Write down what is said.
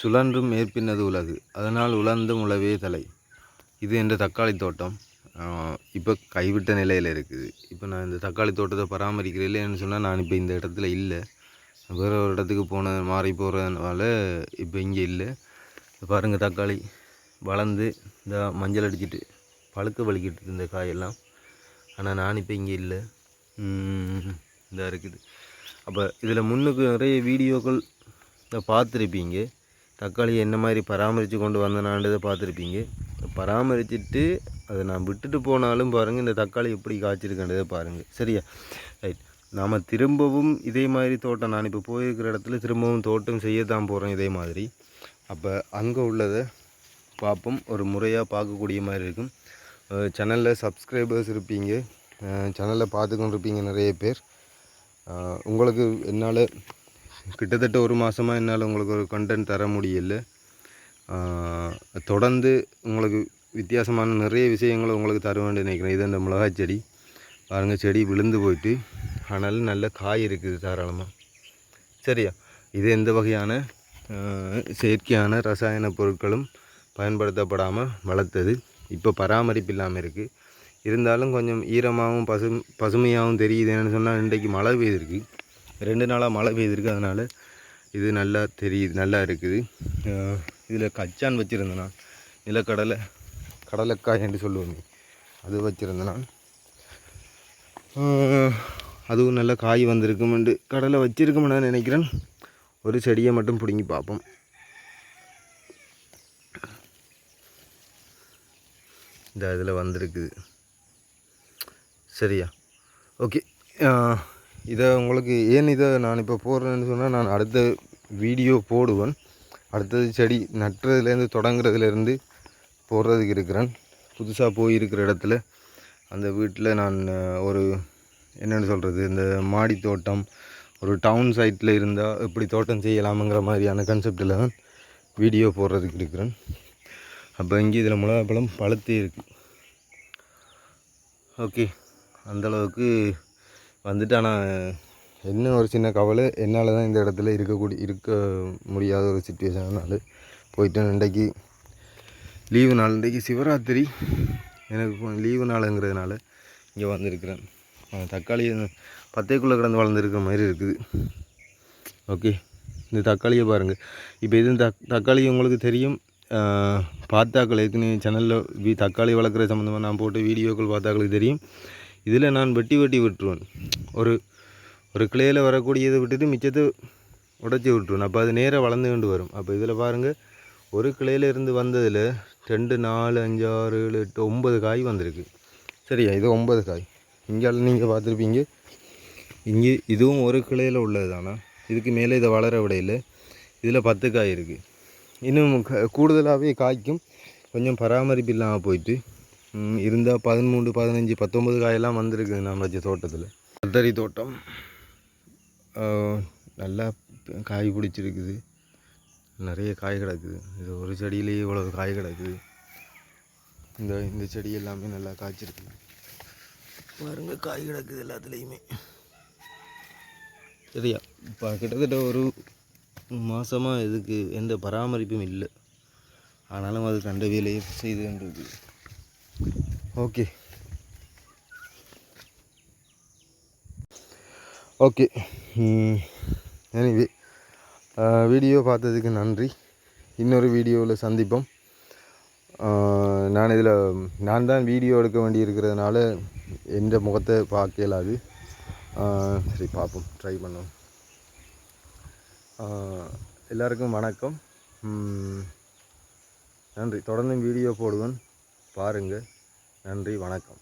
சுழன்றும் மேற்பின்னது உலகு, அதனால் உலர்ந்தும் உழவே தலை. இது என்ற தக்காளி தோட்டம் இப்போ கைவிட்ட நிலையில் இருக்குது. இப்போ நான் இந்த தக்காளி தோட்டத்தை பராமரிக்கிறேன் இல்லைன்னு சொன்னால், நான் இப்போ இந்த இடத்துல இல்லை, வேறு ஒரு இடத்துக்கு மாறி போகிறதுனால இப்போ இங்கே இல்லை. பாருங்கள், தக்காளி வளர்ந்து இந்த மஞ்சள் அடிச்சிட்டு பழுக்க வலிக்கிட்டு இந்த காயெல்லாம். ஆனால் நான் இப்போ இங்கே இல்லை, இந்த இருக்குது. அப்போ இதில் முன்னுக்கு நிறைய வீடியோக்கள் பார்த்துருப்பீங்க. தக்காளி என்ன மாதிரி பராமரித்து கொண்டு வந்தனான்றதை பார்த்துருப்பீங்க. பராமரிச்சுட்டு அதை நான் விட்டுட்டு போனாலும் பாருங்கள், இந்த தக்காளி எப்படி காய்ச்சிருக்கின்றதை பாருங்கள். சரியா? ரைட். நாம் திரும்பவும் இதே மாதிரி தோட்டம், நான் இப்போ போயிருக்கிற இடத்துல திரும்பவும் தோட்டம் செய்யத்தான் போகிறோம் இதே மாதிரி. அப்போ அங்கே உள்ளதை பார்ப்போம், ஒரு முறையாக பார்க்கக்கூடிய மாதிரி இருக்கும். சேனலில் சப்ஸ்கிரைபர்ஸ் இருப்பீங்க, சேனலில் பார்த்துக்கொண்டு இருப்பீங்க நிறைய பேர். உங்களுக்கு என்னால் கிட்டத்தட்ட ஒரு மாதமாக என்னால் உங்களுக்கு ஒரு கண்டென்ட் தர முடியல. தொடர்ந்து உங்களுக்கு வித்தியாசமான நிறைய விஷயங்களை உங்களுக்கு தருவேன்னு நினைக்கிறேன். இது இந்த மிளகாய் செடி பாருங்கள், செடி விழுந்து போயிட்டு, ஆனாலும் நல்ல காய் இருக்குது தாராளமாக. சரியா? இது எந்த வகையான செயற்கையான ரசாயன பொருட்களும் பயன்படுத்தப்படாமல் வளர்த்தது. இப்போ பராமரிப்பு இல்லாமல் இருக்குது. இருந்தாலும் கொஞ்சம் ஈரமாகவும் பசுமையாகவும் தெரியுது. என்னென்னு சொன்னால், இன்றைக்கு மழை பெய்திருக்கு, 2 நாளாக மழை பெய்திருக்கு. அதனால் இது நல்லா தெரியுது, நல்லா இருக்குது. இதில் கச்சான் வச்சுருந்தேன் நான், கடலைக்காய் என்று சொல்லுவேன், அது வச்சுருந்தேன் நான். அதுவும் நல்ல காய் வந்திருக்குமெண்டு கடலை வச்சுருக்கோம்னு நான் நினைக்கிறேன். ஒரு செடியை மட்டும் பிடுங்கி பார்ப்போம். இந்த இதில் வந்திருக்குது. சரியா? ஓகே. இதை உங்களுக்கு ஏன் இதை நான் இப்போ போடுறேன்னு சொன்னால், நான் அடுத்த வீடியோ போடுவேன். அடுத்தது செடி நட்டுறதுலேருந்து தொடங்குறதுலேருந்து போடுறதுக்கு இருக்கிறேன். புதுசாக போயிருக்கிற இடத்துல அந்த வீட்டில் நான் ஒரு என்னென்னு சொல்கிறது, இந்த மாடி தோட்டம், ஒரு டவுன் சைட்டில் இருந்தால் எப்படி தோட்டம் செய்யலாமுங்கிற மாதிரியான கன்செப்டில் தான் வீடியோ போடுறதுக்கு இருக்கிறேன். அப்போ இங்கே இதில் மிளகாப்பழம் பழுத்தே இருக்குது. ஓகே, அந்தளவுக்கு வந்துட்டு. ஆனால் என்ன ஒரு சின்ன கவலை, என்னால் தான் இந்த இடத்துல இருக்க முடியாத ஒரு சுச்சுவேஷனால் போயிட்டேன். இன்றைக்கு லீவு நாள், இன்றைக்கு சிவராத்திரி, எனக்கு லீவு நாளுங்கிறதுனால இங்கே வந்திருக்கிறேன். தக்காளி பத்தைக்குள்ளே கிடந்து வளர்ந்துருக்கிற மாதிரி இருக்குது. ஓகே, இந்த தக்காளியை பாருங்கள். இப்போ இது தக்காளி உங்களுக்கு தெரியும், பார்த்தாக்கள் ஏற்கனவே சேனலில் தக்காளி வளர்க்குற சம்மந்தமாக நான் போட்டு வீடியோக்கள் பார்த்தாக்களுக்கு தெரியும். இதில் நான் வெட்டி விட்டுருவேன். ஒரு கிளையில் வரக்கூடியதை விட்டுட்டு மிச்சத்தை உடச்சி விட்டுருவேன். அப்போ அது நேராக வளர்ந்து கொண்டு வரும். அப்போ இதில் பாருங்கள், ஒரு கிளையில் இருந்து வந்ததில் 2, 4, 5, 6, 7, 8, 9 காய் வந்திருக்கு. சரியா? இது 9 காய். இங்கே நீங்கள் பார்த்துருப்பீங்க, இங்கே இதுவும் ஒரு கிளையில் உள்ளது தானே. இதுக்கு மேலே இதை வளர விடையில் இதில் 10 காய் இருக்குது. இன்னும் கூடுதலாகவே காய்க்கும். கொஞ்சம் பராமரிப்பு இல்லாமல் போயிட்டு இருந்தால் 13, 15, 19 காயெல்லாம் வந்திருக்குது நான் வச்ச தோட்டத்தில். கத்தரி தோட்டம் நல்லா காய் பிடிச்சிருக்குது, நிறைய காய் கிடக்குது. இது ஒரு செடியிலேயே இவ்வளவு காய் கிடக்குது. இந்த செடி எல்லாமே நல்லா காய்ச்சிருக்கு பாருங்க, காய் கிடக்குது எல்லாத்துலேயுமே. சரியா? இப்போ கிட்டத்தட்ட ஒரு மாதமாக இதுக்கு எந்த பராமரிப்பும் இல்லை, ஆனாலும் அது கண்ட வேலையை செய்துன்றது. ஓகே ஓகே எனிவே, வீடியோ பார்த்ததுக்கு நன்றி. இன்னொரு வீடியோவில் சந்திப்போம். நான் தான் வீடியோ எடுக்க வேண்டி இருக்கிறதுனால எந்த முகத்தை பார்க்க இயலாது. சரி, பார்ப்போம், ட்ரை பண்ணுவோம். எல்லாருக்கும் வணக்கம், நன்றி. தொடர்ந்து வீடியோ போடுவேன், பாருங்கள். நன்றி, வணக்கம்.